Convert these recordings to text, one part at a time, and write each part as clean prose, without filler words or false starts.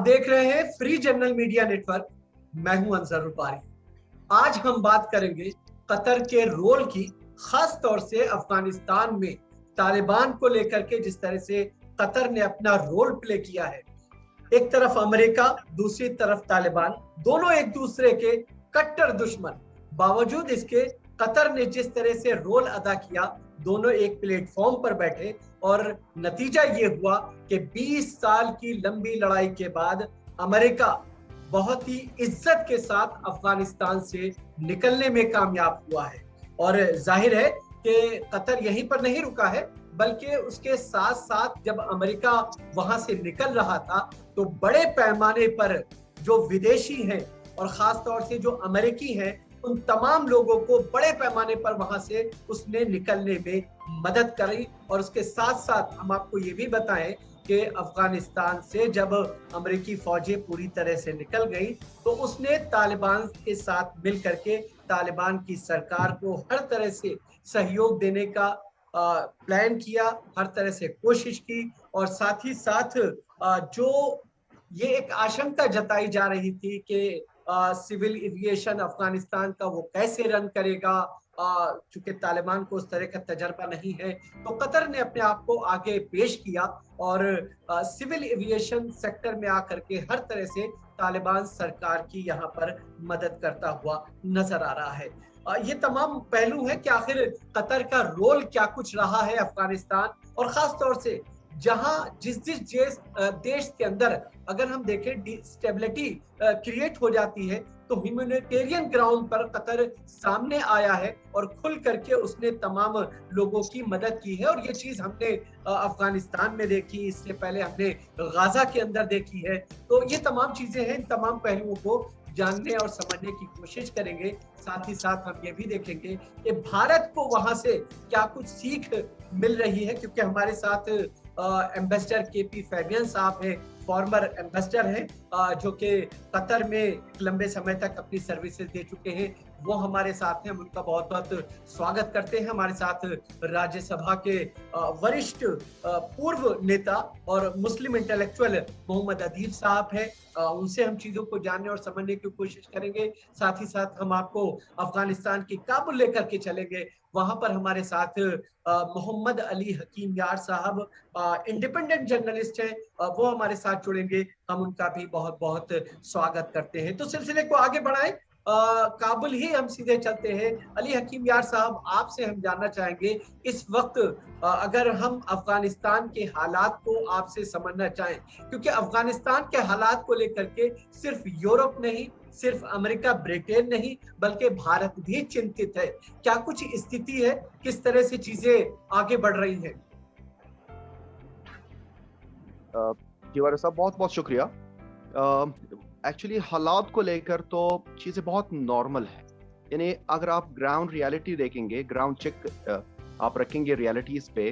देख रहे हैं फ्री जनरल मीडिया नेटवर्क। मैं हूं अंसर रुपारी। आज हम बात करेंगे कतर के रोल की, खास तौर से अफगानिस्तान में तालिबान को लेकर के जिस तरह से कतर ने अपना रोल प्ले किया है। एक तरफ अमेरिका, दूसरी तरफ तालिबान, दोनों एक दूसरे के कट्टर दुश्मन। बावजूद इसके कतर ने जिस तरह से रोल अदा किया, दोनों एक प्लेटफॉर्म पर बैठे और नतीजा ये हुआ कि 20 साल की लंबी लड़ाई के बाद अमेरिका बहुत ही इज्जत के साथ अफगानिस्तान से निकलने में कामयाब हुआ है। और जाहिर है कि कतर यहीं पर नहीं रुका है, बल्कि उसके साथ साथ जब अमेरिका वहां से निकल रहा था तो बड़े पैमाने पर जो विदेशी हैं और खास तौर से जो अमेरिकी हैं, उन तमाम लोगों को बड़े पैमाने पर वहां से उसने निकलने में मदद करी। और उसके साथ साथ हम आपको ये भी बताएं कि अफगानिस्तान से जब अमेरिकी फौजें पूरी तरह से निकल गई तो उसने तालिबान के साथ मिल करके तालिबान की सरकार को हर तरह से सहयोग देने का प्लान किया, हर तरह से कोशिश की। और साथ ही साथ जो ये एक आशंका जताई जा रही थी कि सिविल एविएशन अफगानिस्तान का वो कैसे रन करेगा, चूंकि तालिबान को उस तरह का तजर्बा नहीं है, तो कतर ने अपने आप को आगे पेश किया और सिविल एविएशन सेक्टर में आकर के हर तरह से तालिबान सरकार की यहाँ पर मदद करता हुआ नजर आ रहा है। ये तमाम पहलू है कि आखिर कतर का रोल क्या कुछ रहा है अफगानिस्तान, और खास तौर से जहां जिस देश के अंदर अगर हम देखें स्टेबिलिटी क्रिएट हो जाती है तो ह्यूमैनिटेरियन ग्राउंड पर कतर सामने आया है और खुल करके उसने तमाम लोगों की मदद की है। और ये चीज हमने अफगानिस्तान में देखी, इससे पहले हमने गाजा के अंदर देखी है। तो ये तमाम चीजें हैं, इन तमाम पहलुओं को जानने और समझने की कोशिश करेंगे। साथ ही साथ हम ये भी देखेंगे कि भारत को वहां से क्या कुछ सीख मिल रही है, क्योंकि हमारे साथ एम्बेसडर केपी फैबियन साहब है, फॉर्मर एम्बेसडर हैं, जो कि कतर में लंबे समय तक अपनी सर्विसेज दे चुके हैं। वो हमारे साथ हैं, हम उनका बहुत बहुत स्वागत करते हैं। हमारे साथ राज्यसभा के वरिष्ठ पूर्व नेता और मुस्लिम इंटेलेक्चुअल मोहम्मद अदीब साहब हैं, उनसे हम चीजों को जानने और समझने की कोशिश करेंगे। साथ ही साथ हम आपको अफगानिस्तान की काबुल लेकर के चलेंगे। वहां पर हमारे साथ मोहम्मद अली हकीम यार साहब इंडिपेंडेंट जर्नलिस्ट हैं, वो हमारे साथ जुड़ेंगे। हम उनका भी बहुत बहुत स्वागत करते हैं। तो सिलसिले को आगे बढ़ाएं, काबुल ही हम सीधे चलते हैं। अली हकीम यार साहब, आपसे हम जानना चाहेंगे इस वक्त अगर हम अफगानिस्तान के हालात को आपसे समझना चाहें, क्योंकि अफगानिस्तान के हालात को लेकर के सिर्फ यूरोप नहीं, सिर्फ अमेरिका ब्रिटेन नहीं, बल्कि भारत भी चिंतित है। क्या कुछ स्थिति है, किस तरह से चीजें आगे बढ़ रही हैं? जीवार साहब, बहुत बहुत शुक्रिया। एक्चुअली हालात को लेकर तो चीजें बहुत नॉर्मल है। यानी अगर आप ग्राउंड रियलिटी देखेंगे, ग्राउंड चेक आप रखेंगे रियलिटीज पे,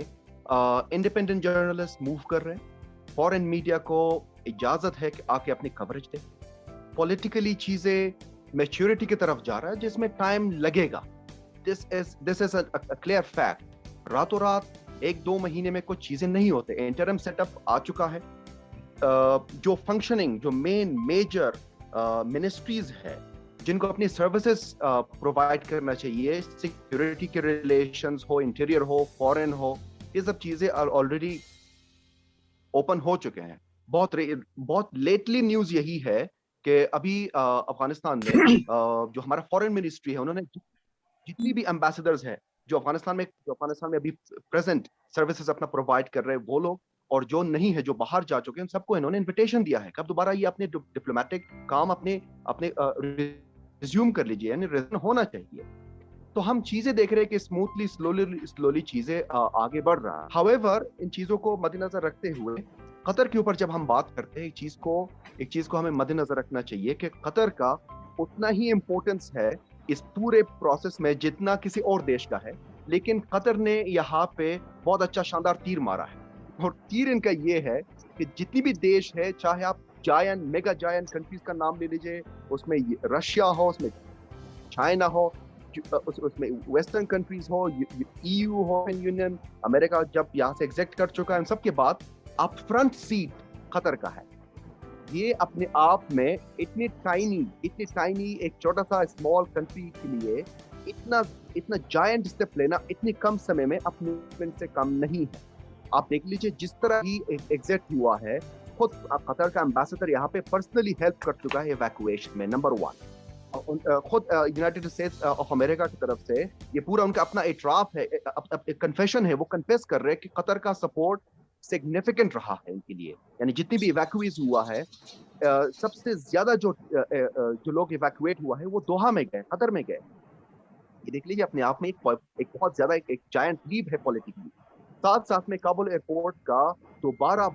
इंडिपेंडेंट जर्नलिस्ट मूव कर रहे हैं, फॉरेन मीडिया को इजाजत है कि आके अपनी कवरेज दे, पॉलिटिकली चीजें मैच्योरिटी की तरफ जा रहा है जिसमें टाइम लगेगा। This is a clear fact. रातों रात 1-2 महीने में कुछ चीजें नहीं होते। इंटरम सेटअप आ चुका है। जो फंक्शनिंग, जो मेजर मिनिस्ट्रीज है जिनको अपनी सर्विसेज प्रोवाइड करना चाहिए, सिक्योरिटी के रिलेशंस हो, इंटीरियर हो, फॉरेन हो, ये सब चीजें ऑलरेडी ओपन हो चुके हैं। बहुत लेटली न्यूज यही है कि अभी अफगानिस्तान में जो हमारा फॉरेन मिनिस्ट्री है, उन्होंने जितनी भी एम्बेसडर्स हैं जो अफगानिस्तान में अभी प्रेजेंट सर्विसेज अपना प्रोवाइड कर रहे हैं, वो लोग, और जो नहीं है, जो बाहर जा चुके हैं, सबको इन्होंने इनविटेशन दिया है कि अब दोबारा ये अपने डिप्लोमेटिक काम अपने रिज्यूम कर लीजिए, यानी रिज्यूम होना चाहिए। तो हम चीजें देख रहे हैं कि स्लोली चीजें आगे बढ़ रहा है। हाउएवर, इन चीजों को मद्देनजर रखते हुए कतर के ऊपर जब हम बात करते हैं, एक चीज को हमें मद्देनजर रखना चाहिए कि कतर का उतना ही इम्पोर्टेंस है इस पूरे प्रोसेस में जितना किसी और देश का है। लेकिन कतर ने यहाँ पे बहुत अच्छा शानदार तीर मारा है, और तीर इनका ये है कि जितनी भी देश है, चाहे आप मेगा जायंट कंट्रीज का नाम ले लीजिए, उसमें रशिया हो, उसमें चाइना हो, उसमें वेस्टर्न कंट्रीज हो, ईयू हो, यूनियन, अमेरिका जब यहाँ से एग्जिट कर चुका है, इन सब के बाद अप फ्रंट सीट कतर का है। ये अपने आप में इतनी टाइनी एक छोटा सा स्मॉल कंट्री के लिए इतना इतना जायंट स्टेप लेना इतनी कम समय में अपने से कम नहीं है। आप देख लीजिए जिस तरह ही एग्जिट हुआ है, खुद कतर का एम्बेसडर यहाँ पे पर्सनली हेल्प कर चुका है इवैक्यूएशन में, नंबर 1। खुद यूनाइटेड स्टेट्स ऑफ अमेरिका की तरफ से ये पूरा उनका अपना एतराफ है, कन्फेशन है, वो कन्फेस कर रहे हैं कि कतर का सपोर्ट सिग्निफिकेंट रहा है इनके लिए। यानी जितनी भी इवैक्यूएज हुआ है, सबसे ज्यादा जो लोग इवैक्यूएट हुआ है वो दोहा में गए, कतर में गए। ये देख लीजिए अपने आप में एक बहुत ज्यादा एक जायंट लीप है पॉलिटिकली। साथ साथ में काबुल एयरपोर्ट का दोबारा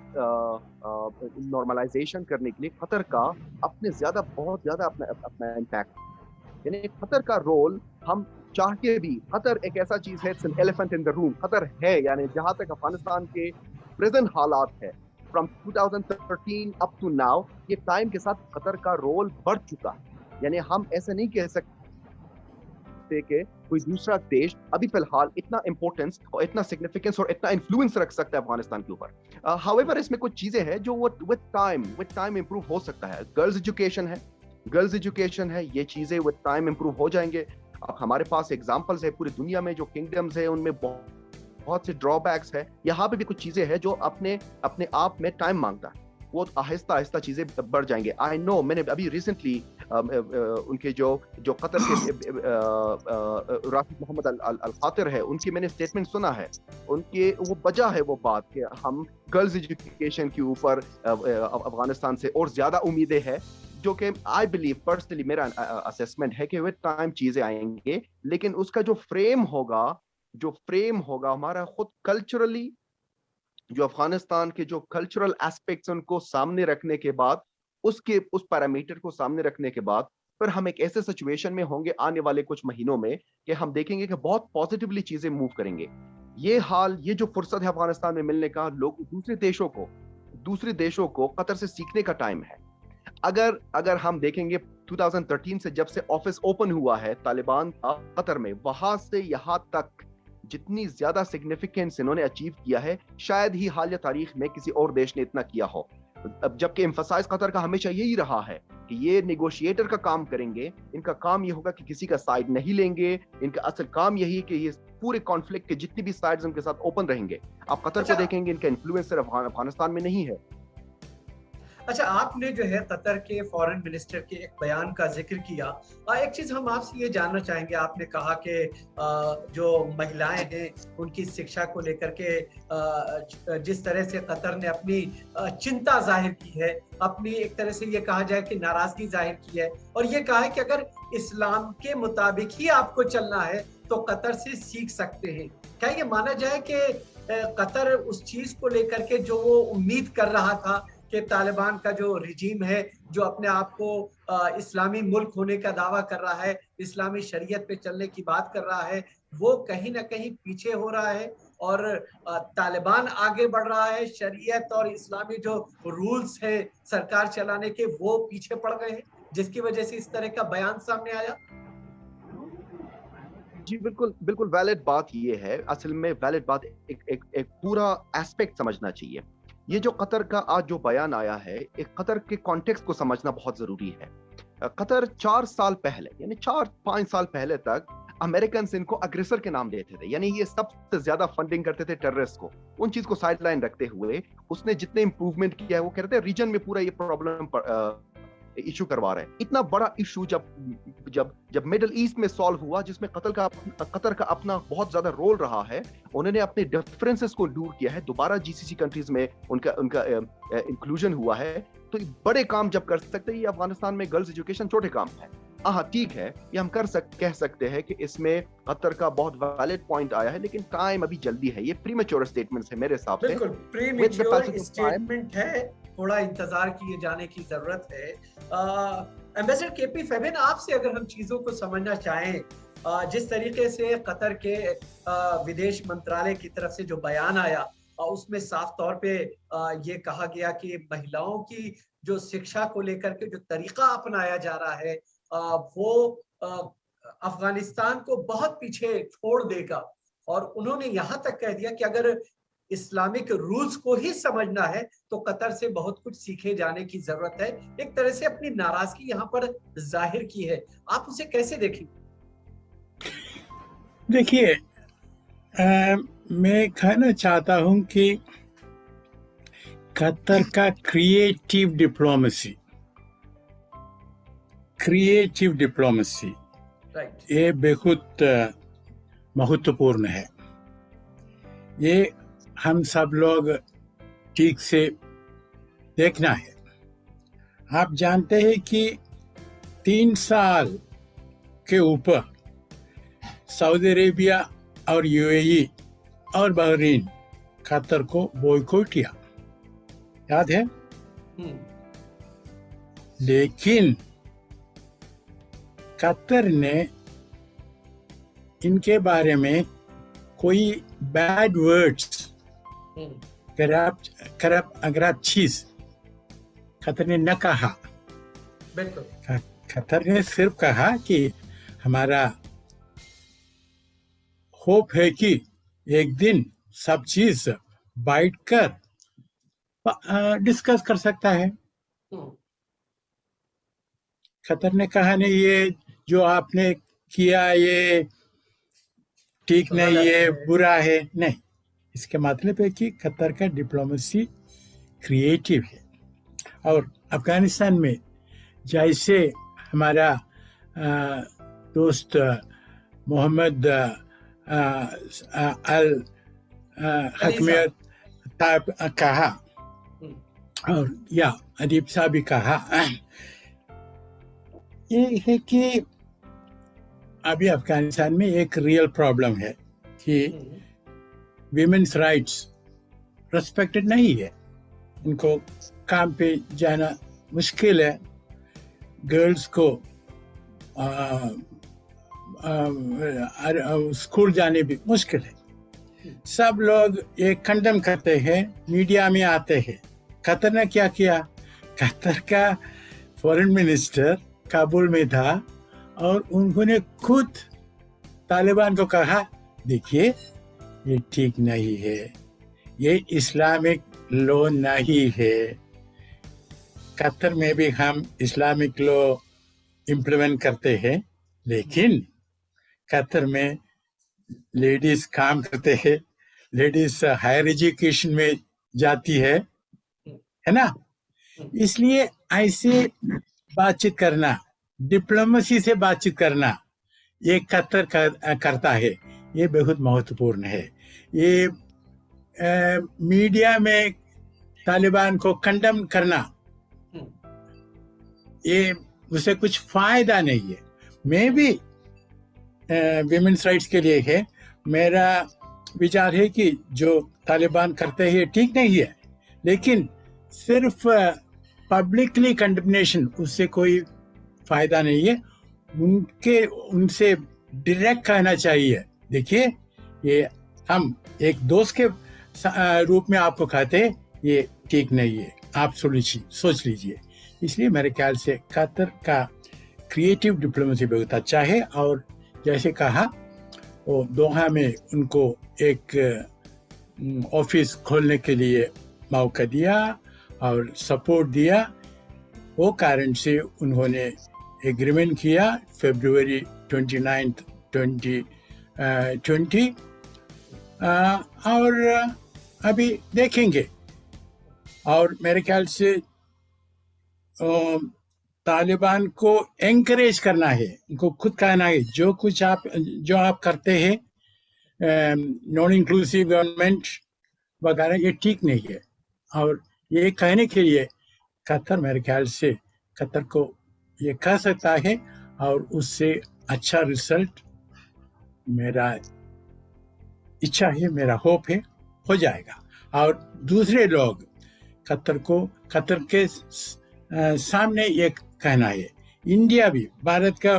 नॉर्मलाइजेशन करने के लिए कतर का बहुत ज्यादा अपना इम्पैक्ट। यानी कतर का रोल हम चाह के भी, कतर एक ऐसा चीज है, it's an elephant in the room, Qatar है। यानी जहां तक अफगानिस्तान के प्रेजेंट हालात है, फ्रॉम 2013 अप टू नाउ, ये टाइम के साथ कतर का रोल बढ़ चुका है। यानी हम ऐसे नहीं कह सकते कि कोई दूसरा देश अभी फिलहाल इतना इंपॉर्टेंस और इतना सिग्निफिकेंस और इतना इन्फ्लुएंस रख सकता है अफगानिस्तान के ऊपर। हाउएवर इसमें कुछ चीजें हैं जो विद टाइम इंप्रूव हो सकता है। गर्ल्स एजुकेशन है, ये चीजें विद टाइम इंप्रूव हो जाएंगे। अब हमारे पास एग्जांपल्स है पूरी दुनिया में, जो किंगडम्स है उनमें बहुत से ड्रॉबैक्स है। यहाँ पे भी कुछ चीजें हैं जो अपने आप में टाइम मांगता है, वो आहिस्ता आहिस्ता चीजें बढ़ जाएंगे। आई नो, मैंने अभी रिसेंटली उनके जो कतर के राशिद मोहम्मद अल खातिर है, उनकी मैंने स्टेटमेंट सुना है। उनके वो वजह है वो बात कि हम गर्ल्स एजुकेशन के ऊपर अफगानिस्तान से और ज्यादा उम्मीदें हैं, जो कि आई बिलीव पर्सनली, मेरा असेसमेंट है कि विद टाइम चीजें आएंगे। लेकिन उसका जो फ्रेम होगा हमारा खुद कल्चरली, जो अफगानिस्तान के जो कल्चरल एस्पेक्ट्स उनको सामने रखने के बाद, उस पैरामीटर को सामने रखने के बाद, फिर हम एक ऐसे सिचुएशन में होंगे आने वाले कुछ महीनों में कि हम देखेंगे कि बहुत पॉजिटिवली चीजें मूव करेंगे। ये जो फुर्सत है अफगानिस्तान में मिलने का, लोग दूसरे देशों को कतर से सीखने का टाइम है। अगर हम देखेंगे 2013 से जब से ऑफिस ओपन हुआ है तालिबान का कतर में, वहां से यहां तक जितनी ज्यादा सिग्निफिकेंस इन्होंने अचीव किया है, शायद ही हालिया तारीख में किसी और देश ने इतना किया हो। अब जबकि एम्फसाइज कतर का हमेशा यही रहा है कि ये नेगोशिएटर का काम करेंगे, इनका काम ये होगा कि किसी का साइड नहीं लेंगे, इनका असल काम यही है कि ये पूरे कॉन्फ्लिक्ट के जितनी भी साइड्स उनके साथ ओपन रहेंगे। आप कतर को देखेंगे, इनका इन्फ्लुएंस सिर्फ अफगानिस्तान में नहीं है। अच्छा, आपने जो है कतर के फॉरेन मिनिस्टर के एक बयान का जिक्र किया। एक चीज हम आपसे ये जानना चाहेंगे, आपने कहा कि जो महिलाएं हैं उनकी शिक्षा को लेकर के जिस तरह से कतर ने अपनी चिंता जाहिर की है, अपनी एक तरह से ये कहा जाए कि नाराजगी जाहिर की है, और ये कहा है कि अगर इस्लाम के मुताबिक ही आपको चलना है तो कतर से सीख सकते हैं। क्या ये माना जाए कि कतर उस चीज को लेकर के जो वो उम्मीद कर रहा था कि तालिबान का जो रिजीम है, जो अपने आप को इस्लामी मुल्क होने का दावा कर रहा है, इस्लामी शरीयत पे चलने की बात कर रहा है, वो कहीं ना कहीं पीछे हो रहा है और तालिबान आगे बढ़ रहा है, शरीयत और इस्लामी जो रूल्स है सरकार चलाने के वो पीछे पड़ गए हैं, जिसकी वजह से इस तरह का बयान सामने आया? जी बिल्कुल वैलिड बात ये है। असल में वैलिड बात, एक पूरा एस्पेक्ट समझना चाहिए। ये जो कतर का आज जो बयान आया है, एक कतर के कॉन्टेक्स्ट को समझना बहुत जरूरी है। कतर 4 साल पहले, यानी 4-5 साल पहले तक अमेरिकन इनको अग्रेसर के नाम देते थे, यानी ये सबसे ज्यादा फंडिंग करते थे टेररिस्ट को। उन चीज को साइडलाइन रखते हुए उसने जितने इंप्रूवमेंट किया है, वो कहते हैं रीजन में पूरा ये प्रॉब्लम इशू करवा रहे हैं। इतना बड़ा इशू जब मिडिल ईस्ट में सॉल्व हुआ, जिसमें कतर का अपना बहुत ज्यादा रोल रहा है, उन्होंने अपने डिफरेंसेस को दूर किया है, दोबारा जीसीसी कंट्रीज में उनका इंक्लूजन हुआ है। तो बड़े काम जब कर सकते हैं, ये अफगानिस्तान में गर्ल्स एजुकेशन छोटे काम है। हाँ ठीक है, ये हम कह सकते हैं कि इसमें कतर का बहुत वैलिड पॉइंट आया है, लेकिन टाइम अभी जल्दी है। ये प्रीमेच्योर स्टेटमेंट्स है मेरे हिसाब से, बिल्कुल प्रीमेच्योर स्टेटमेंट है, थोड़ा इंतजार किए जाने की जरूरत है। एम्बेसडर केपी फेबिन, आपसे अगर हम चीजों को समझना चाहें, जिस तरीके से कतर के विदेश मंत्रालय की तरफ से जो बयान आया, उसमें साफ तौर पे ये कहा गया कि महिलाओं की जो शिक्षा को लेकर के जो तरीका अपनाया जा रहा है वो अफगानिस्तान को बहुत पीछे छोड़ देगा, और उन्होंने यहाँ तक कह दिया कि अगर इस्लामिक रूल्स को ही समझना है तो कतर से बहुत कुछ सीखे जाने की जरूरत है। एक तरह से अपनी नाराजगी यहाँ पर जाहिर की है, आप उसे कैसे देखें? देखिए, मैं कहना चाहता हूं कि कतर का क्रिएटिव डिप्लोमेसी ये बहुत महत्वपूर्ण है। ये हम सब लोग ठीक से देखना है। आप जानते हैं कि 3 साल के ऊपर सऊदी अरेबिया और यूएई और बहरीन कतर को बॉयकॉट किया, याद है? लेकिन कतर ने इनके बारे में कोई बैड वर्ड्स, खराब चीज कतर ने न कहा। कतर ने सिर्फ कहा कि हमारा होप है कि एक दिन सब चीज बैठ कर डिस्कस कर सकता है। कतर ने कहा नहीं, ये जो आपने किया ये ठीक नहीं, ये बुरा है, नहीं। इसके मतलब है कि कतर का डिप्लोमेसी क्रिएटिव है। और अफगानिस्तान में जैसे हमारा दोस्त मोहम्मद अल हकमियत कहा और या अदीब साहब भी कहा, ये है कि अभी अफगानिस्तान में एक रियल प्रॉब्लम है कि विमेन्स राइट्स रेस्पेक्टेड नहीं है। उनको काम पे जाना मुश्किल है, गर्ल्स को स्कूल जाने भी मुश्किल है। सब लोग ये कंडम करते हैं, मीडिया में आते हैं। कतर ने क्या किया? कतर का फॉरेन मिनिस्टर काबुल में था और उन्होंने खुद तालिबान को कहा, देखिए ये ठीक नहीं है, ये इस्लामिक लॉ नहीं है। कतर में भी हम इस्लामिक लॉ इम्प्लीमेंट करते हैं, लेकिन कतर में लेडीज काम करते हैं, लेडीज हायर एजुकेशन में जाती है ना? इसलिए ऐसे बातचीत करना, डिप्लोमेसी से बातचीत करना, ये कतर करता है, ये बहुत महत्वपूर्ण है। ये मीडिया में तालिबान को कंडम करना, ये उसे कुछ फायदा नहीं है। मैं भी विमेन्स राइट्स के लिए है, मेरा विचार है कि जो तालिबान करते हैं ठीक नहीं है, लेकिन सिर्फ पब्लिकली कंडेमनेशन, उससे कोई फायदा नहीं है। उनसे डायरेक्ट कहना चाहिए, देखिए ये हम एक दोस्त के रूप में आपको कहते हैं, ये ठीक नहीं है, आप सोच लीजिए। इसलिए मेरे ख्याल से कतर का क्रिएटिव डिप्लोमेसी बहुत अच्छा है। और जैसे कहा, वो दोहा में उनको एक ऑफिस खोलने के लिए मौका दिया और सपोर्ट दिया, वो कारण से उन्होंने एग्रीमेंट किया फरवरी 29, 2020। और अभी देखेंगे। और मेरे ख्याल से तालिबान को एनकरेज करना है, उनको खुद कहना है जो आप करते हैं, नॉन इंक्लूसिव गवर्नमेंट वगैरह, ये ठीक नहीं है। और ये कहने के लिए कतर, मेरे ख्याल से कतर को ये कह सकता है और उससे अच्छा रिजल्ट, मेरा इच्छा है, मेरा होप है, हो जाएगा। और दूसरे लोग कतर के सामने ये कहना है, इंडिया भी, भारत का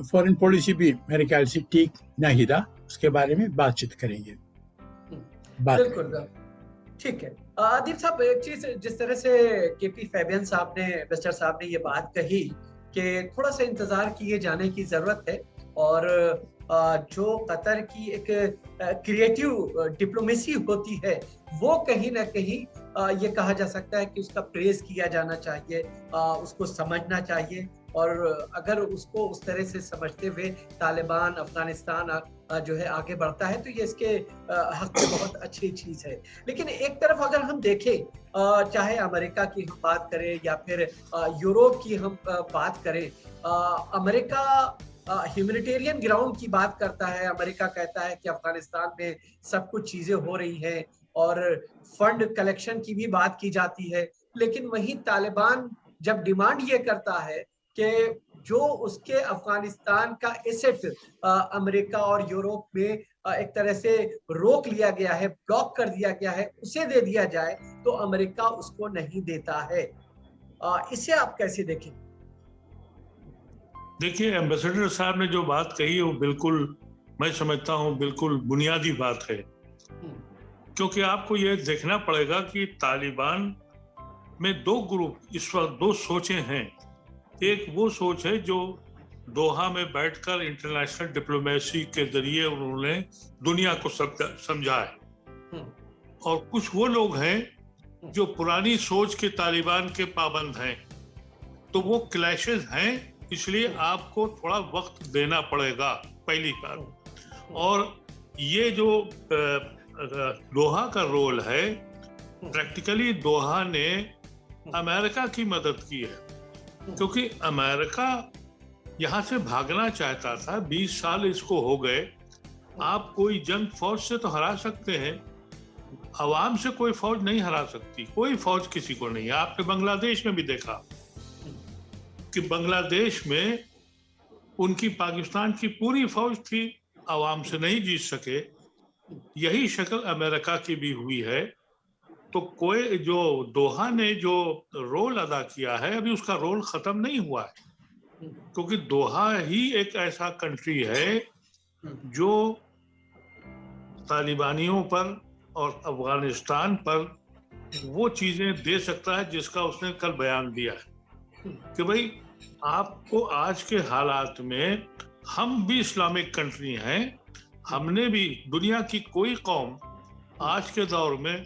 फॉरेन पॉलिसी भी मेरे ख्याल से ठीक नहीं था, उसके बारे में बातचीत करेंगे। बिल्कुल, ठीक है। आदिब साहब, एक चीज, जिस तरह से केपी फैबियन साहब ने, मिस्टर साहब ने ये बात कही कि थोड़ा सा इंतजार किए जाने की जरूरत है, और जो कतर की एक क्रिएटिव डिप्लोमेसी होती है, वो कहीं ना कहीं ये कहा जा सकता है कि उसका प्रेज किया जाना चाहिए, उसको समझना चाहिए। और अगर उसको उस तरह से समझते हुए तालिबान अफगानिस्तान जो है आगे बढ़ता है, तो ये इसके हक में बहुत अच्छी चीज है। लेकिन एक तरफ अगर हम देखें, चाहे अमेरिका की हम बात करें या फिर यूरोप की हम बात करें, अमेरिका ह्यूमैनिटेरियन ग्राउंड की बात करता है। अमेरिका कहता है कि अफगानिस्तान में सब कुछ चीजें हो रही हैं और फंड कलेक्शन की भी बात की जाती है। लेकिन वहीं तालिबान जब डिमांड ये करता है कि जो उसके अफगानिस्तान का एसेट अमेरिका और यूरोप में एक तरह से रोक लिया गया है, ब्लॉक कर दिया गया है, उसे दे दिया जाए, तो अमेरिका उसको नहीं देता है। इसे आप कैसे देखें? देखिए, एम्बेसडर साहब ने जो बात कही है वो बिल्कुल, मैं समझता हूँ बिल्कुल बुनियादी बात है। क्योंकि आपको ये देखना पड़ेगा कि तालिबान में दो ग्रुप इस वक्त, दो सोचें हैं। एक वो सोच है जो दोहा में बैठकर इंटरनेशनल डिप्लोमेसी के जरिए उन्होंने दुनिया को समझा है, और कुछ वो लोग हैं जो पुरानी सोच के तालिबान के पाबंद हैं। तो वो क्लैशेस हैं, इसलिए आपको थोड़ा वक्त देना पड़ेगा, पहली बात। और ये जो दोहा का रोल है, प्रैक्टिकली दोहा ने अमेरिका की मदद की है, क्योंकि अमेरिका यहाँ से भागना चाहता था। 20 साल इसको हो गए। आप कोई जंग फौज से तो हरा सकते हैं, अवाम से कोई फौज नहीं हरा सकती। कोई फौज किसी को नहीं है। आपने बांग्लादेश में भी देखा कि बांग्लादेश में उनकी पाकिस्तान की पूरी फौज थी, अवाम से नहीं जीत सके। यही शक्ल अमेरिका की भी हुई है। तो कोई जो दोहा ने जो रोल अदा किया है, अभी उसका रोल खत्म नहीं हुआ है, क्योंकि दोहा ही एक ऐसा कंट्री है जो तालिबानियों पर और अफगानिस्तान पर वो चीजें दे सकता है जिसका उसने कल बयान दिया है कि भाई आपको आज के हालात में, हम भी इस्लामिक कंट्री हैं, हमने भी, दुनिया की कोई कौम आज के दौर में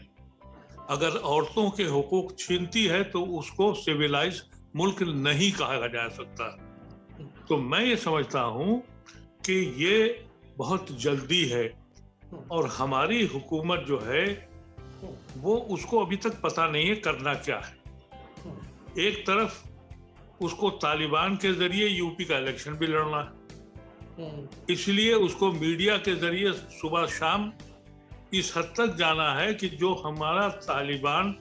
अगर औरतों के हुकूक छीनती है तो उसको सिविलाइज मुल्क नहीं कहा जा सकता। तो मैं ये समझता हूँ कि ये बहुत जल्दी है, और हमारी हुकूमत जो है वो उसको अभी तक पता नहीं है करना क्या है। एक तरफ उसको तालिबान के जरिए यूपी का इलेक्शन भी लड़ना है, इसलिए उसको मीडिया के जरिए सुबह शाम इस हद तक जाना है कि जो हमारा तालिबान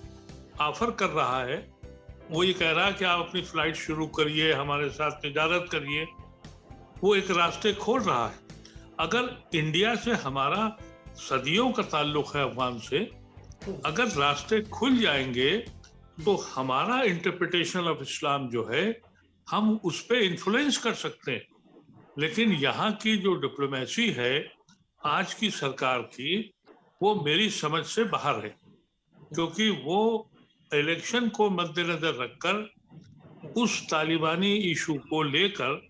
ऑफर कर रहा है, वो ये कह रहा है कि आप अपनी फ्लाइट शुरू करिए, हमारे साथ तिजारत करिए। वो एक रास्ते खोल रहा है। अगर इंडिया से हमारा सदियों का ताल्लुक है, अफगान से, अगर रास्ते खुल जाएंगे तो हमारा इंटरप्रिटेशन ऑफ इस्लाम जो है, हम उस पर इन्फ्लुएंस कर सकते हैं। लेकिन यहाँ की जो डिप्लोमेसी है आज की सरकार की, वो मेरी समझ से बाहर है, क्योंकि वो इलेक्शन को मद्देनजर रखकर उस तालिबानी इशू को लेकर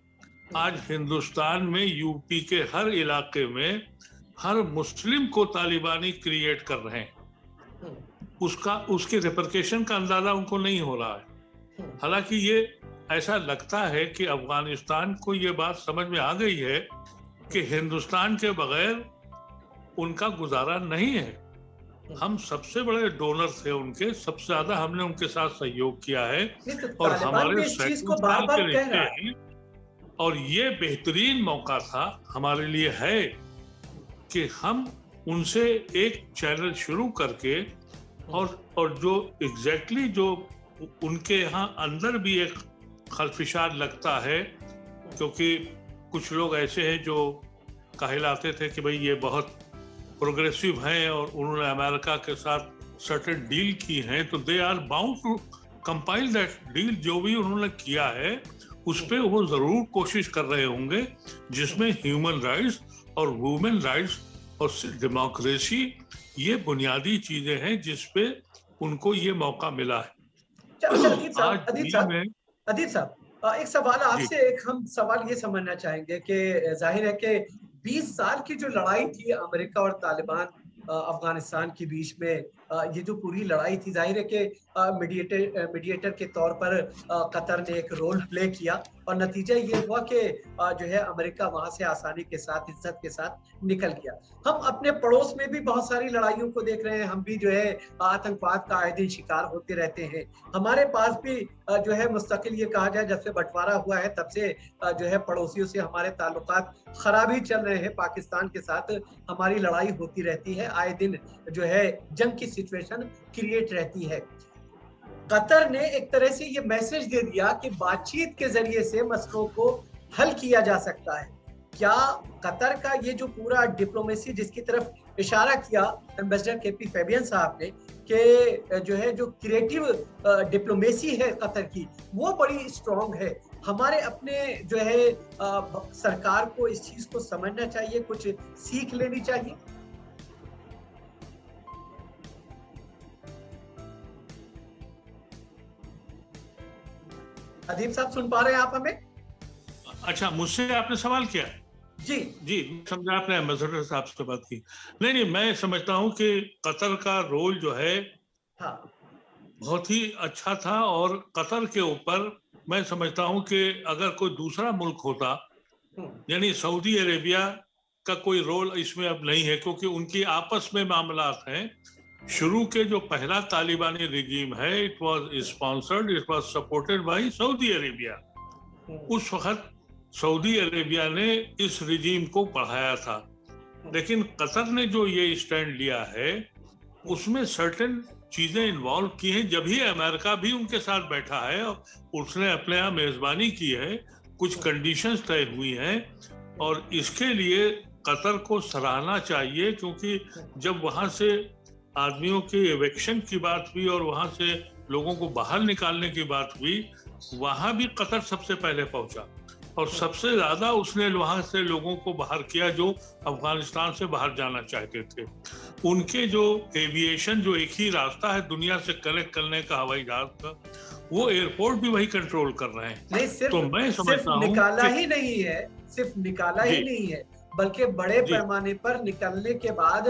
आज हिंदुस्तान में यूपी के हर इलाके में हर मुस्लिम को तालिबानी क्रिएट कर रहे हैं। उसके रिपरकेशन का अंदाजा उनको नहीं हो रहा है। हालांकि ये ऐसा लगता है कि अफगानिस्तान को ये बात समझ में आ गई है कि हिंदुस्तान के बगैर उनका गुजारा नहीं है। हम सबसे बड़े डोनर थे उनके, सबसे ज्यादा हमने उनके साथ सहयोग किया है, और हमारे साल के रिश्ते हैं। और ये बेहतरीन मौका था हमारे लिए है कि हम उनसे एक चैनल शुरू करके, और जो एग्जैक्टली जो उनके यहाँ अंदर भी एक खलफिशार लगता है, क्योंकि कुछ लोग ऐसे हैं जो कहलाते थे कि भाई ये बहुत प्रोग्रेसिव हैं और उन्होंने अमेरिका के साथ सर्टेन डील की हैं, तो they are bound to compile that deal. जो भी उन्होंने किया है उस पर वो जरूर कोशिश कर रहे होंगे, जिसमें ह्यूमन राइट्स और वुमेन राइट्स और डेमोक्रेसी, ये बुनियादी चीजें हैं जिस पे उनको ये मौका मिला है। अदीब साहब, एक सवाल आपसे, एक हम सवाल ये समझना चाहेंगे कि जाहिर है कि 20 साल की जो लड़ाई थी अमेरिका और तालिबान अफगानिस्तान के बीच में, ये जो पूरी लड़ाई थी, जाहिर है कि मीडिएटर के तौर पर कतर ने एक रोल प्ले किया और नतीजा ये हुआ कि जो है अमेरिका वहां से आसानी के साथ, इज्जत के साथ निकल गया। हम अपने पड़ोस में भी बहुत सारी लड़ाइयों को देख रहे हैं, हम भी जो है आतंकवाद का आए दिन शिकार होते रहते हैं। हमारे पास भी जो है मुस्तकिल ये कहा जाए, जब से बंटवारा हुआ है तब से जो है पड़ोसियों से हमारे ताल्लुकात खराब ही चल रहे हैं। पाकिस्तान के साथ हमारी लड़ाई होती रहती है, आए दिन जो है जंग की सिचुएशन क्रिएट रहती है। कतर ने एक तरह से ये मैसेज दे दिया कि बातचीत के जरिए से मसलों को हल किया जा सकता है। क्या कतर का ये जो पूरा डिप्लोमेसी जिसकी तरफ इशारा किया एम्बेसडर केपी फैबियन साहब ने, कि जो है जो क्रिएटिव डिप्लोमेसी है कतर की, वो बड़ी स्ट्रॉन्ग है। हमारे अपने जो है सरकार को इस चीज को समझना चाहिए, कुछ सीख लेनी चाहिए। अदीब साहब सुन पा रहे हैं आप हमें? अच्छा, मुझसे आपने सवाल किया? जी जी, समझा आपने एम्बेसडर साहब से बात की। नहीं, मैं समझता हूँ कि कतर का रोल जो है हाँ बहुत ही अच्छा था, और कतर के ऊपर मैं समझता हूँ कि अगर कोई दूसरा मुल्क होता, यानी सऊदी अरेबिया का कोई रोल इसमें अब नहीं है, क्योंकि उनकी आपस में मामलात हैं। शुरू के जो पहला तालिबानी रिजीम है, it was sponsored, it was supported by Saudi Arabia. उस वक्त सऊदी अरेबिया ने इस रिजीम को बढ़ाया था, लेकिन कतर ने जो ये स्टैंड लिया है उसमें सर्टेन चीजें इन्वॉल्व की हैं। जब ही अमेरिका भी उनके साथ बैठा है और उसने अपने यहाँ मेजबानी की है, कुछ कंडीशंस तय हुई हैं, और इसके लिए कतर को सराहना चाहिए, क्योंकि जब वहां से आदमियों के इवेक्शन की बात हुई और वहां से लोगों को बाहर निकालने की बात हुई, वहां भी कतर सबसे पहले पहुंचा, और सबसे ज्यादा उसने वहां से लोगों को बाहर किया जो अफगानिस्तान से बाहर जाना चाहते थे। उनके जो एविएशन, जो एक ही रास्ता है दुनिया से कनेक्ट करने का, हवाई जहाज का, वो एयरपोर्ट भी वही कंट्रोल कर रहे हैं। नहीं, सिर्फ तो मैं समझता हूं निकाला ही नहीं है, सिर्फ निकाला ही नहीं है, बल्कि बड़े पैमाने पर निकलने के बाद,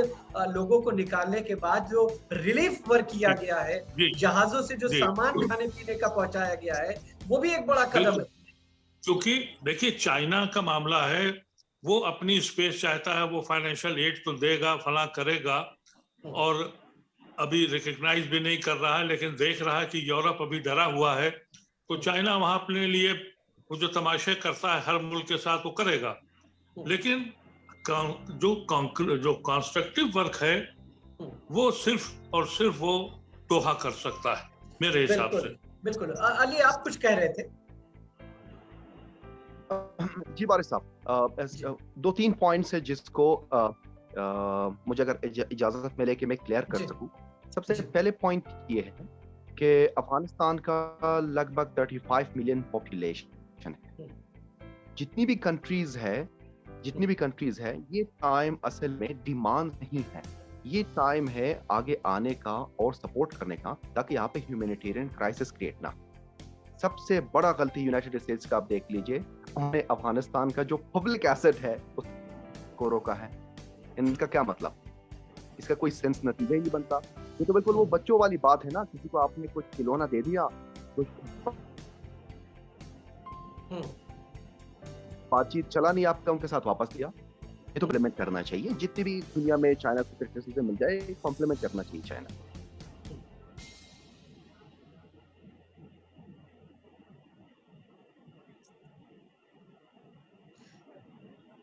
लोगों को निकालने के बाद जो रिलीफ वर्क किया गया है, जहाजों से जो सामान खाने पीने का पहुंचाया गया है, वो भी एक बड़ा कदम है। क्योंकि देखिए, चाइना का मामला है, वो अपनी स्पेस चाहता है, वो फाइनेंशियल एड तो देगा, फला करेगा, और अभी रिकग्नाइज भी नहीं कर रहा है, लेकिन देख रहा है कि यूरोप अभी डरा हुआ है, तो चाइना वहां अपने लिए वो जो तमाशे करता है हर मुल्क के साथ वो करेगा। लेकिन जो कंस्ट्रक्टिव वर्क है वो सिर्फ और सिर्फ वो दोहा कर सकता है मेरे हिसाब से। बिल्कुल। अली, आप कुछ कह रहे थे? जी वारिस साहब, 2-3 पॉइंट्स है जिसको मुझे अगर इजाजत मिले कि मैं क्लियर कर सकूं। सबसे पहले पॉइंट ये है कि अफगानिस्तान का लगभग 35 मिलियन पॉपुलेशन है। जितनी भी कंट्रीज है, ये टाइम असल में डिमांड नहीं है, ये टाइम है आगे आने का और सपोर्ट करने का, ताकि यहाँ पे ह्यूमैनिटेरियन क्राइसिस क्रिएट ना। सबसे बड़ा गलती यूनाइटेड स्टेट्स का आप देख लीजिए, उन्होंने अफगानिस्तान का जो पब्लिक एसेट है उसको रोका है। इनका क्या मतलब? इसका कोई सेंस नतीजा ही नहीं बनता। ये तो बिल्कुल वो बच्चों वाली बात है ना, किसी को आपने कुछ खिलौना दे दिया तो बातचीत चला नहीं आपका, उनके साथ वापस लिया। ये तो कॉम्प्लीमेंट करना चाहिए, जितनी भी दुनिया में चाइना को क्रिटिसिज्म मिल जाए, कॉम्प्लीमेंट करना चाहिए चाइना।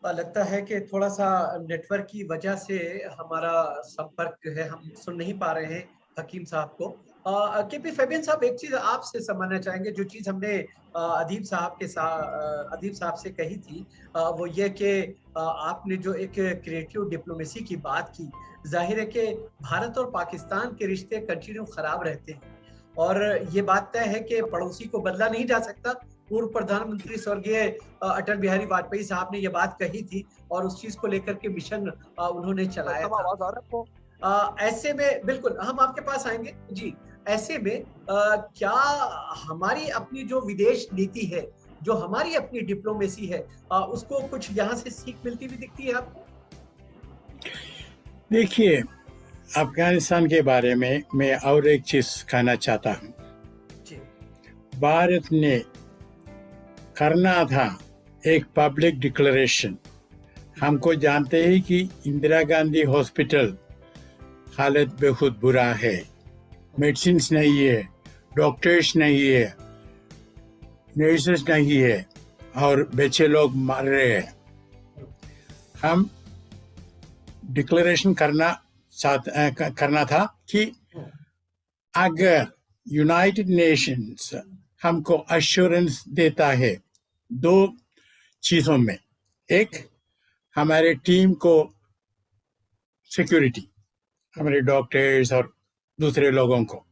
लगता है कि थोड़ा सा नेटवर्क की वजह से हमारा संपर्क है, हम सुन नहीं पा रहे हैं हकीम साहब को। केपी फैबियन साहब, एक चीज आपसे समझना चाहेंगे, जो चीज हमने अदीब साहब से कही थी, वो ये कि आपने जो एक क्रिएटिव डिप्लोमेसी की बात की, जाहिर है कि भारत और पाकिस्तान के रिश्ते कंटिन्यू खराब रहते हैं, और ये बात तय है कि पड़ोसी को बदला नहीं जा सकता। पूर्व प्रधानमंत्री स्वर्गीय अटल बिहारी वाजपेयी साहब ने ये बात कही थी, और उस चीज को लेकर के मिशन उन्होंने चलाया था। ऐसे में बिल्कुल हम आपके पास आएंगे जी। ऐसे में क्या हमारी अपनी जो विदेश नीति है जो हमारी अपनी डिप्लोमेसी है उसको कुछ यहाँ से सीख मिलती हुई दिखती है आपको? देखिए, अफगानिस्तान के बारे में मैं और एक चीज कहना चाहता हूँ। भारत ने करना था एक पब्लिक डिक्लेरेशन। हमको जानते हैं कि इंदिरा गांधी हॉस्पिटल हालत बहुत बुरा है, मेडिसिन्स नहीं है, डॉक्टर्स नहीं है, नर्सेस नहीं है और बच्चे लोग मर रहे हैं। हम डिक्लेरेशन करना था कि अगर यूनाइटेड नेशंस हमको अश्योरेंस देता है दो चीजों में, एक हमारे टीम को सिक्योरिटी, हमारे डॉक्टर्स और दूसरे लोगों को,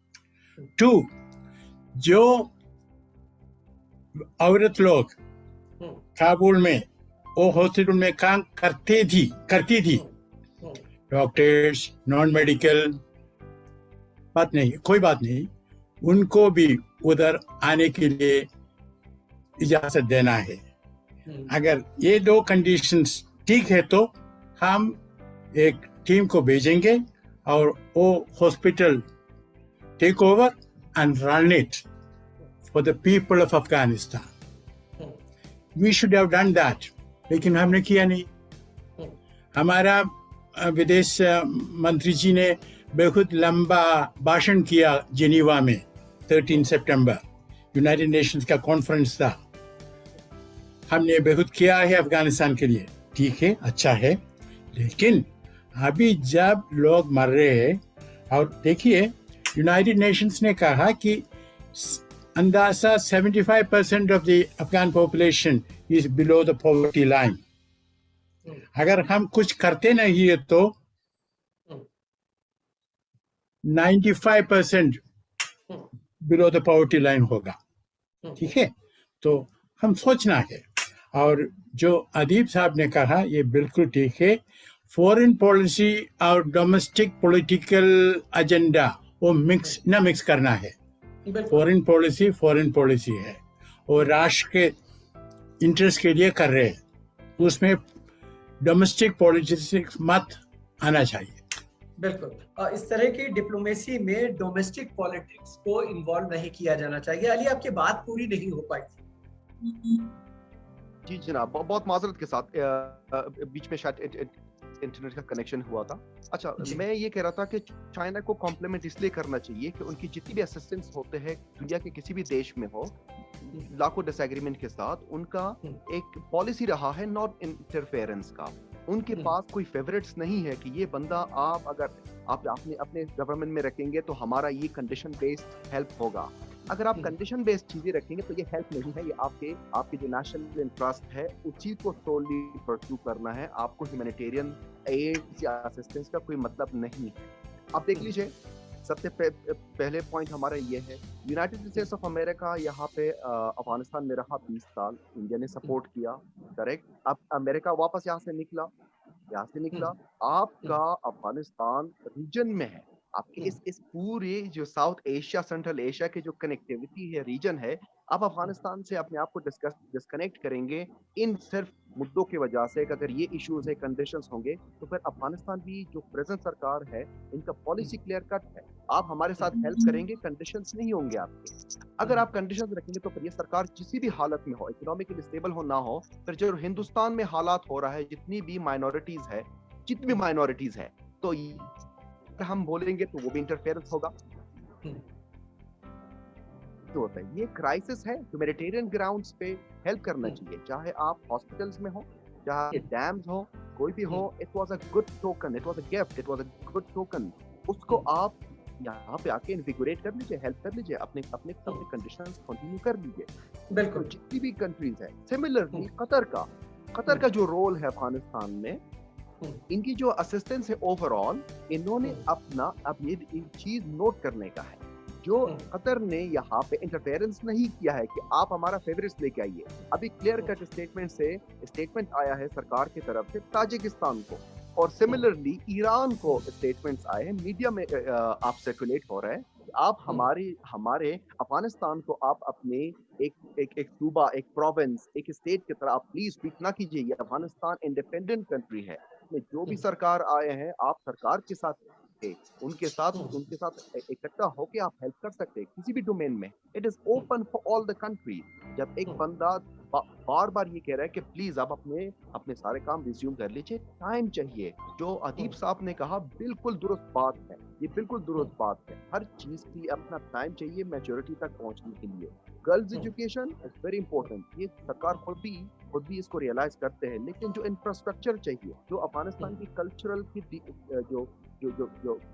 टू जो औरत लोग काबुल में वो हॉस्पिटल में काम करती थी, डॉक्टर्स, नॉन मेडिकल, कोई बात नहीं, उनको भी उधर आने के लिए इजाजत देना है। अगर ये दो कंडीशंस ठीक है तो हम एक टीम को भेजेंगे और वो hospital take over and run it for the people of Afghanistan. We should have done that, लेकिन हमने किया नहीं। हमारा विदेश मंत्री जी ने बहुत लंबा भाषण किया जिनीवा में 13 सितंबर, यूनाइटेड नेशंस का कॉन्फ्रेंस था। हमने बहुत किया है अफगानिस्तान के लिए, ठीक है, अच्छा है, लेकिन अभी जब लोग मर रहे हैं, और देखिए यूनाइटेड नेशंस ने कहा कि अंदाजा 75% of the Afghan population is below the poverty line. अगर हम कुछ करते नहीं है तो 95% बिलो द पॉवर्टी लाइन होगा, ठीक है। तो हम सोचना है, और जो अदीब साहब ने कहा ये बिल्कुल ठीक है। फॉरेन पॉलिसी और डोमेस्टिक पॉलिटिकल एजेंडा वो मिक्स करना है। फॉरेन पॉलिसी है और राष्ट्र के इंटरेस्ट के लिए कर रहे हैं, उसमें डोमेस्टिक पॉलिटिक्स मत आना चाहिए। बिल्कुल, इस तरह की डिप्लोमेसी में डोमेस्टिक पॉलिटिक्स को इन्वॉल्व नहीं किया जाना चाहिए। अली, आपकी बात पूरी नहीं हो पाई थी। जी जनाब, बहुत माजरत के साथ बीच में शायद इंटरनेट का कनेक्शन हुआ था। अच्छा, मैं ये कह रहा था कि चाइना को कॉम्प्लीमेंट इसलिए करना चाहिए कि उनकी जितनी भी असिस्टेंस होते हैं दुनिया के किसी भी देश में हो, लाखों डिसएग्रीमेंट के साथ, उनका एक पॉलिसी रहा है नॉट इंटरफेरेंस का। उनके पास कोई फेवरेट्स नहीं है कि ये बंदा आप अगर आप अपने गवर्नमेंट में रखेंगे तो हमारा ये कंडीशन बेस्ड हेल्प होगा। अगर आप कंडीशन बेस्ड चीजें रखेंगे तो ये हेल्प नहीं है, ये आपके जो नेशनल इंटरेस्ट है उसी को सोली परस्यू करना है। आपको ह्यूमैनिटेरियन एड या असिस्टेंस का कोई मतलब नहीं है। आप देख लीजिए, सबसे पहले पॉइंट हमारा ये है, यूनाइटेड स्टेट्स ऑफ अमेरिका यहाँ पे अफगानिस्तान में रहा 20 साल, इंडिया ने सपोर्ट किया, करेक्ट। अब अमेरिका वापस यहाँ से निकला, आपका अफगानिस्तान रीजन में है, आपके इस पूरे जो साउथ एशिया, सेंट्रल एशिया के जो कनेक्टिविटी है, रीजन है, आप अफगानिस्तान से अपने आप को डिस्कनेक्ट करेंगे इन सिर्फ मुद्दों की वजह से। अगर ये इश्यूज है, कंडीशंस होंगे, तो फिर अफगानिस्तान भी जो प्रेजेंट सरकार है, इनका पॉलिसी क्लियर कट है, आप हमारे साथ हेल्प करेंगे, कंडीशंस नहीं होंगे आपके। अगर आप कंडीशंस रखेंगे तो फिर ये सरकार किसी भी हालत में हो, इकोनॉमिकली स्टेबल हो ना हो, फिर जो हिंदुस्तान में हालात हो रहा है, जितनी भी माइनॉरिटीज है, तो हम बोलेंगे तो वो भी इंटरफेरेंस होगा। तो होता है, ये क्राइसिस है, ह्यूमैनिटेरियन ग्राउंड्स पे हेल्प करना चाहिए, चाहे आप हॉस्पिटल्स में हो, चाहे डैम्स हो, कोई भी हो। It was a good token, it was a gift, it was a good token. उसको आप यहाँ पे आके इन्विगोरेट कर लीजिए, हेल्प कर लीजिए, अपने कंडीशंस कंटिन्यू कर लीजिए। बिल्कुल, जितनी भी कंट्रीज है, सिमिलरली कतर का जो रोल है अफगानिस्तान में, इनकी जो असिस्टेंस है ओवरऑल, इन्होंने अब ये चीज नोट करने का है, जो कतर ने यहाँ पे इंटरफेरेंस नहीं किया है कि आप हमारा फेवरेट्स लेके आइए। अभी क्लियर कट स्टेटमेंट आया है सरकार की तरफ से ताजिकिस्तान को, और सिमिलरली ईरान को स्टेटमेंट्स आए हैं, मीडिया में आप सर्कुलेट हो रहा है आप हमारे अफगानिस्तान को आप अपने एक सूबा, एक प्रोविंस, एक स्टेट की तरह आप प्लीज ट्रीट ना कीजिए। ये अफगानिस्तान इंडिपेंडेंट कंट्री है, इसमें जो भी सरकार आए हैं आप सरकार के साथ उनके साथ इकट्ठा होके आप हेल्प कर सकते हैं किसी भी डोमेन में। It is open for all the country. जब एक बंदा बार बार ये कह रहा है कि प्लीज आप अपने सारे काम रिज्यूम कर लीजिए, टाइम चाहिए। जो अदीब साहब ने कहा बिल्कुल दुरुस्त बात है, ये बिल्कुल दुरुस्त बात है। हर चीज की अपना टाइम चाहिए मैच्योरिटी तक पहुंचने के लिए। Girls education is very important, ये सरकार खुद भी इसको रियलाइज करते हैं। लेकिन जो इंफ्रास्ट्रक्चर चाहिए, जो अफगानिस्तान की कल्चरल की जो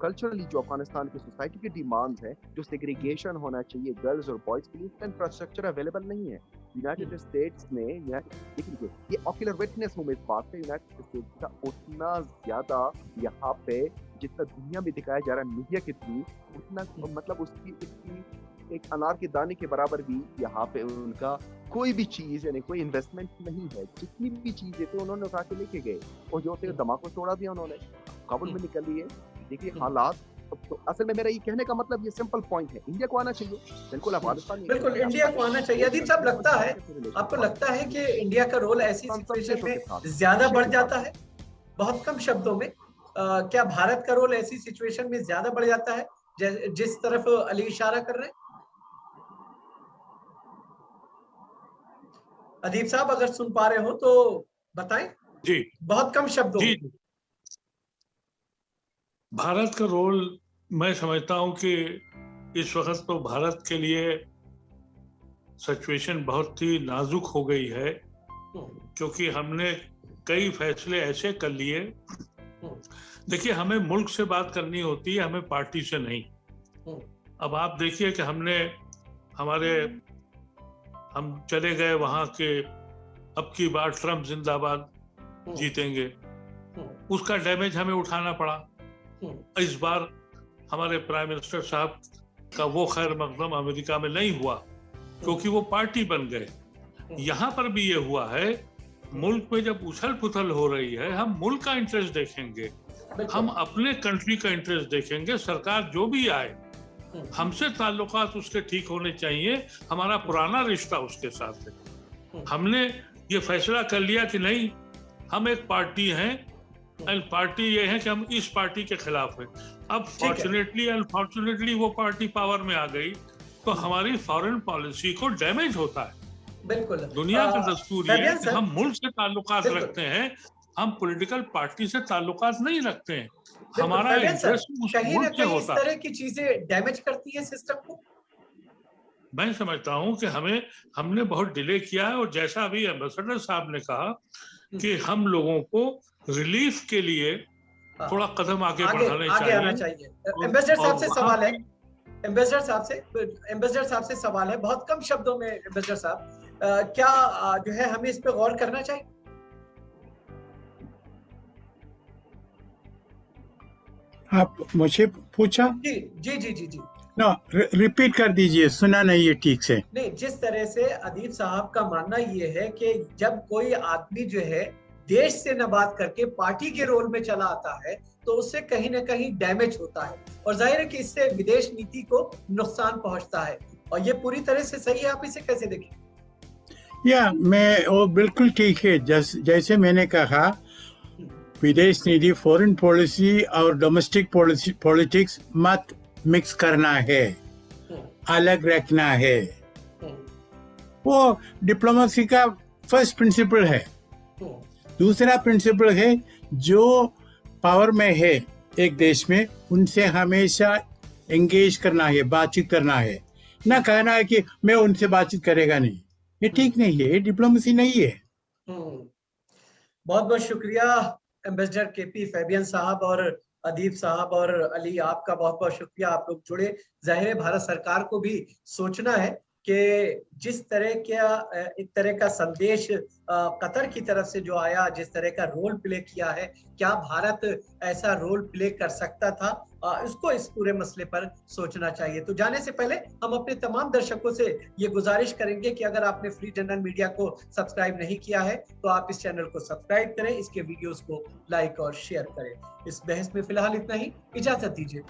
कल्चरली जो अफगानिस्तान की सोसाइटी की डिमांड्स है, जो सेग्रीगेशन होना चाहिए गर्ल्स और बॉयज के लिए, इंफ्रास्ट्रक्चर अवेलेबल नहीं है। यूनाइटेड स्टेट्स ने देखिए, ये ऑक्यूलर विटनेस हूँ मैं इस बात पे, यूनाइटेड स्टेट्स का उतना ज्यादा यहाँ पे जितना दुनिया में दिखाया जा रहा है मीडिया के थ्रू, उतना मतलब उसकी एक अनार के दाने के बराबर भी यहाँ पे उनका कोई भी चीज यानी कोई इन्वेस्टमेंट नहीं है। जितनी भी चीजें थे उन्होंने उठा के लेके गए और जो थे धमाको तोड़ा दिया उन्होंने, काबुल में निकल लिए। देखिए हालात, तो असल में मेरा ये कहने का मतलब ये सिंपल पॉइंट है, इंडिया को आना चाहिए। बिल्कुल अफगानिस्तान, बिल्कुल इंडिया को आना चाहिए। अदीब साहब, लगता है आपको लगता है कि इंडिया का रोल ऐसी सिचुएशन में ज्यादा बढ़ जाता है? बहुत कम शब्दों में क्या भारत का रोल ऐसी सिचुएशन में ज्यादा बढ़ जाता है जिस तरफ अली इशारा कर रहे हैं? अदीब साहब अगर सुन पा रहे हो तो बताएं जी। बहुत कम शब्दों में। भारत का रोल मैं समझता हूं कि इस वक्त तो भारत के लिए सिचुएशन बहुत ही नाजुक हो गई है, क्योंकि हमने कई फैसले ऐसे कर लिए। देखिए, हमें मुल्क से बात करनी होती है, हमें पार्टी से नहीं। अब आप देखिए कि हम चले गए वहां के, अब की बार ट्रम्प जिंदाबाद जीतेंगे, उसका डैमेज हमें उठाना पड़ा। इस बार हमारे प्राइम मिनिस्टर साहब का वो खैर मकदम अमेरिका में नहीं हुआ क्योंकि वो पार्टी बन गए। यहाँ पर भी ये हुआ है, मुल्क में जब उछल पुथल हो रही है, हम मुल्क का इंटरेस्ट देखेंगे, हम अपने कंट्री का इंटरेस्ट देखेंगे। सरकार जो भी आए, हमसे ताल्लुकात उसके ठीक होने चाहिए, हमारा पुराना रिश्ता उसके साथ है। हमने ये फैसला कर लिया कि नहीं, हम एक पार्टी हैं, एंड पार्टी ये है कि हम इस पार्टी के खिलाफ हैं। अब फॉर्चुनेटली अनफॉर्चुनेटली वो पार्टी पावर में आ गई तो हमारी फॉरेन पॉलिसी को डैमेज होता है। बिल्कुल, दुनिया का दस्तूर ये है कि हम मुल्क से ताल्लुकात रखते हैं, हम पॉलिटिकल पार्टी से ताल्लुकात नहीं रखते हैं। हमारा इंटरेस्ट उस मुल्क से होता है। इस तरह की चीजें डैमेज करती है सिस्टम को। मैं समझता हूं कि हमने बहुत डिले किया है, और जैसा अभी एम्बेसडर साहब ने कहा कि हम लोगों को रिलीफ के लिए थोड़ा कदम आगे बढ़ाने चाहिए। एम्बेसडर साहब से सवाल है, एम्बेसडर साहब से सवाल है बहुत कम शब्दों में। एम्बेसडर साहब, क्या जो है हमें इस पे गौर करना चाहिए? आप मुझे पूछा? जी जी जी जी जी नो, रिपीट कर दीजिए, सुना नहीं है ठीक से। नहीं, जिस तरह से अदीब साहब का मानना ये है कि जब कोई आदमी जो है देश से न बात करके पार्टी के रोल में चला आता है तो उससे कहीं ना कहीं डैमेज होता है, और जाहिर है कि इससे विदेश नीति को नुकसान पहुंचता है, और ये पूरी तरह से सही है। आप इसे कैसे देखें? वो बिल्कुल ठीक है। जैसे मैंने कहा, विदेश नीति, फॉरेन पॉलिसी और डोमेस्टिक पॉलिटिक्स मत मिक्स करना है, अलग रखना है। वो डिप्लोमेसी का फर्स्ट प्रिंसिपल है। दूसरा प्रिंसिपल है, जो पावर में है एक देश में, उनसे हमेशा एंगेज करना है, बातचीत करना है, ना कहना है कि मैं उनसे बातचीत करेगा नहीं। ये ठीक नहीं है, ये डिप्लोमेसी नहीं है। बहुत बहुत शुक्रिया एम्बेसडर केपी फैबियन साहब और अदीब साहब और अली, आपका बहुत बहुत शुक्रिया। आप लोग जुड़े। जाहिर है भारत सरकार को भी सोचना है कि जिस तरह का एक तरह का संदेश कतर की तरफ से जो आया, जिस तरह का रोल प्ले किया है, क्या भारत ऐसा रोल प्ले कर सकता था, इसको इस पूरे मसले पर सोचना चाहिए। तो जाने से पहले हम अपने तमाम दर्शकों से ये गुजारिश करेंगे कि अगर आपने फ्री जनरल मीडिया को सब्सक्राइब नहीं किया है तो आप इस चैनल को सब्सक्राइब करें, इसके वीडियोस को लाइक और शेयर करें। इस बहस में फिलहाल इतना ही, इजाजत दीजिए।